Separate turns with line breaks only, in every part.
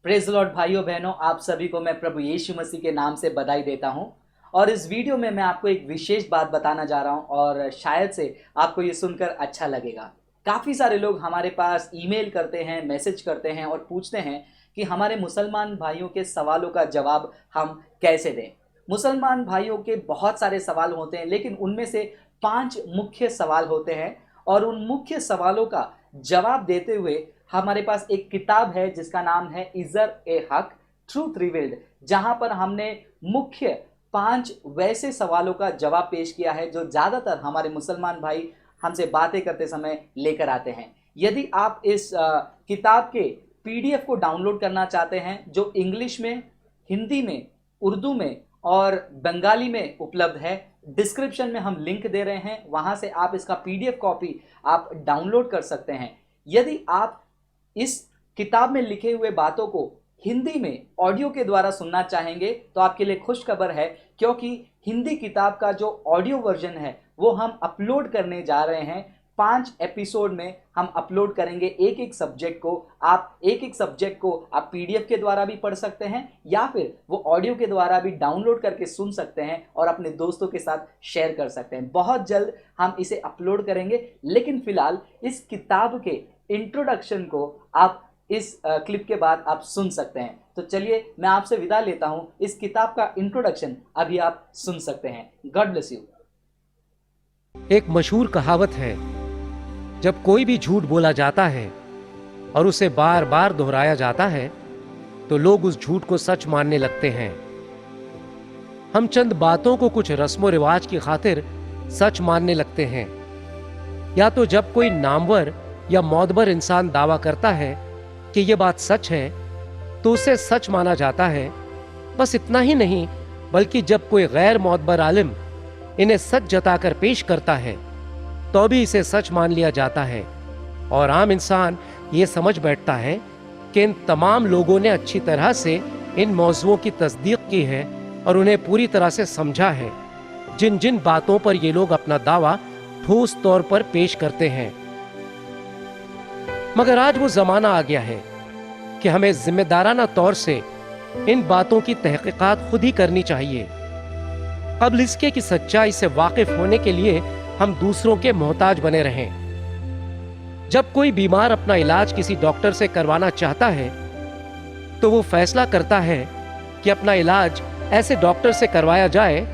Praise the Lord भाइयों बहनों, आप सभी को मैं प्रभु यीशु मसीह के नाम से बधाई देता हूं। और इस वीडियो में मैं आपको एक विशेष बात बताना जा रहा हूं और शायद से आपको ये सुनकर अच्छा लगेगा। काफ़ी सारे लोग हमारे पास ईमेल करते हैं, मैसेज करते हैं और पूछते हैं कि हमारे मुसलमान भाइयों के सवालों का जवाब हम कैसे दें। मुसलमान भाइयों के बहुत सारे सवाल होते हैं, लेकिन उनमें से 5 मुख्य सवाल होते हैं और उन मुख्य सवालों का जवाब देते हुए हमारे पास एक किताब है जिसका नाम है इज़र ए हक ट्रूथ रिवील्ड, जहां पर हमने मुख्य 5 वैसे सवालों का जवाब पेश किया है जो ज़्यादातर हमारे मुसलमान भाई हमसे बातें करते समय लेकर आते हैं। यदि आप इस किताब के पीडीएफ को डाउनलोड करना चाहते हैं जो इंग्लिश में, हिंदी में, उर्दू में और बंगाली में उपलब्ध है, डिस्क्रिप्शन में हम लिंक दे रहे हैं, वहां से आप इसका पीडीएफ कॉपी आप डाउनलोड कर सकते हैं। यदि आप इस किताब में लिखे हुए बातों को हिंदी में ऑडियो के द्वारा सुनना चाहेंगे तो आपके लिए खुशखबर है, क्योंकि हिंदी किताब का जो ऑडियो वर्जन है वो हम अपलोड करने जा रहे हैं। 5 एपिसोड में हम अपलोड करेंगे एक एक सब्जेक्ट को। आप एक एक सब्जेक्ट को आप पीडीएफ के द्वारा भी पढ़ सकते हैं या फिर वो ऑडियो के द्वारा भी डाउनलोड करके सुन सकते हैं और अपने दोस्तों के साथ शेयर कर सकते हैं। बहुत जल्द हम इसे अपलोड करेंगे, लेकिन फिलहाल इस किताब के इंट्रोडक्शन को आप इस क्लिप के बाद आप सुन सकते हैं। तो चलिए मैं आपसे विदा लेता हूं। इस किताब का इंट्रोडक्शन अभी आप सुन सकते हैं। God bless you.
एक मशहूर कहावत है, जब कोई भी झूठ बोला जाता है और उसे बार बार दोहराया जाता है तो लोग उस झूठ को सच मानने लगते हैं। हम चंद बातों को कुछ रस्मों रिवाज की खातिर सच मानने लगते हैं, या तो जब कोई नामवर या मौतबर इंसान दावा करता है कि यह बात सच है तो उसे सच माना जाता है। बस इतना ही नहीं, बल्कि जब कोई गैर मौतबर आलिम इन्हें सच जताकर पेश करता है तो भी इसे सच मान लिया जाता है और आम इंसान ये समझ बैठता है कि इन तमाम लोगों ने अच्छी तरह से इन मौज़ूओं की तस्दीक की है और उन्हें पूरी तरह से समझा है, जिन जिन बातों पर ये लोग अपना दावा ठोस तौर पर पेश करते हैं। मगर आज वो जमाना आ गया है कि हमें जिम्मेदाराना तौर से इन बातों की तहकीकात खुद ही करनी चाहिए, कबल इसके कि सच्चाई से वाकिफ होने के लिए हम दूसरों के मोहताज बने रहें। जब कोई बीमार अपना इलाज किसी डॉक्टर से करवाना चाहता है तो वो फैसला करता है कि अपना इलाज ऐसे डॉक्टर से करवाया जाए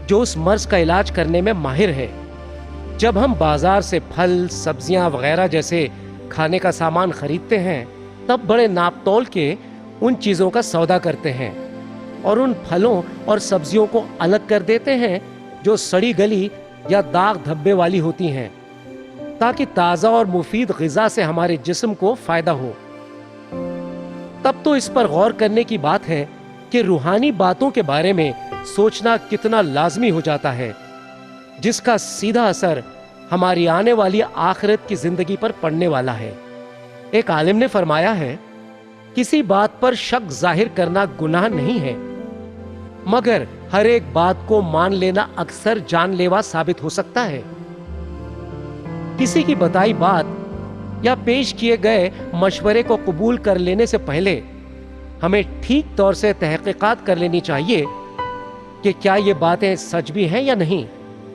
जो उस मर्ज का इलाज करने में माहिर है। जब हम बाजार से फल, सब्जियां वगैरह जैसे खाने का सामान खरीदते हैं तब बड़े नाप तौल के उन चीज़ों का सौदा करते हैं और उन फलों और सब्जियों को अलग कर देते हैं जो सड़ी गली या दाग धब्बे वाली होती हैं, ताकि ताज़ा और मुफीद ग़िज़ा से हमारे जिस्म को फ़ायदा हो। तब तो इस पर गौर करने की बात है कि रूहानी बातों के बारे में सोचना कितना लाजमी हो जाता है, जिसका सीधा असर हमारी आने वाली आखिरत की जिंदगी पर पड़ने वाला है। एक आलिम ने फरमाया है, किसी बात पर शक जाहिर करना गुनाह नहीं है, मगर हर एक बात को मान लेना अक्सर जानलेवा साबित हो सकता है। किसी की बताई बात या पेश किए गए मशवरे को कबूल कर लेने से पहले हमें ठीक तौर से तहकीकात कर लेनी चाहिए कि क्या ये बातें सच भी हैं या नहीं।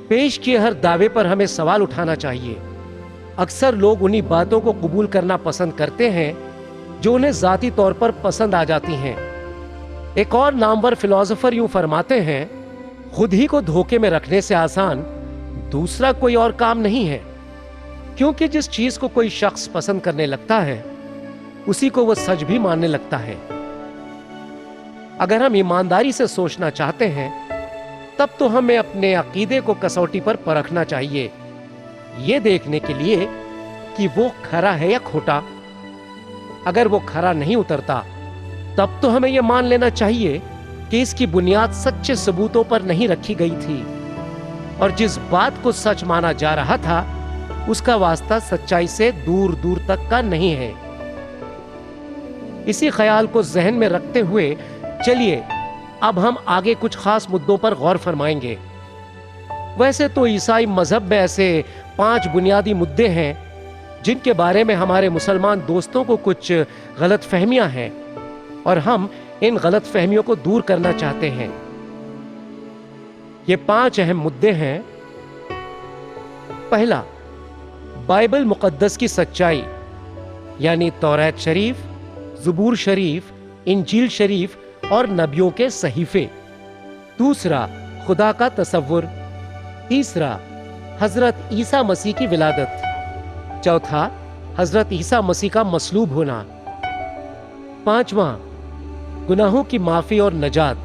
पेश किए हर दावे पर हमें सवाल उठाना चाहिए। अक्सर लोग उन्हीं बातों को कबूल करना पसंद करते हैं जो उन्हें जाती तौर पर पसंद आ जाती हैं। एक और नामवर फिलोसोफर यूं फरमाते हैं, खुद ही को धोखे में रखने से आसान दूसरा कोई और काम नहीं है, क्योंकि जिस चीज को कोई शख्स पसंद करने लगता है उसी को वह सच भी मानने लगता है। अगर हम ईमानदारी से सोचना चाहते हैं तब तो हमें अपने अकीदे को कसौटी पर परखना चाहिए, ये देखने के लिए कि वो खरा है या खोटा। अगर वो खरा नहीं उतरता तब तो हमें यह मान लेना चाहिए कि इसकी बुनियाद सच्चे सबूतों पर नहीं रखी गई थी और जिस बात को सच माना जा रहा था उसका वास्ता सच्चाई से दूर दूर तक का नहीं है। इसी ख्याल को जहन में रखते हुए चलिए अब हम आगे कुछ खास मुद्दों पर गौर फरमाएंगे। वैसे तो ईसाई मजहब में ऐसे 5 बुनियादी मुद्दे हैं जिनके बारे में हमारे मुसलमान दोस्तों को कुछ गलत फहमियां हैं اور ہم ان غلط فہمیوں کو دور کرنا چاہتے ہیں۔ یہ 5 اہم مدے ہیں۔ پہلا، بائبل مقدس کی سچائی، یعنی تورات شریف، زبور شریف، انجیل شریف اور نبیوں کے صحیفے۔ دوسرا، خدا کا تصور۔ تیسرا، حضرت عیسیٰ مسیح کی ولادت۔ چوتھا، حضرت عیسیٰ مسیح کا مصلوب ہونا۔ پانچواں، گناہوں کی معافی اور نجات۔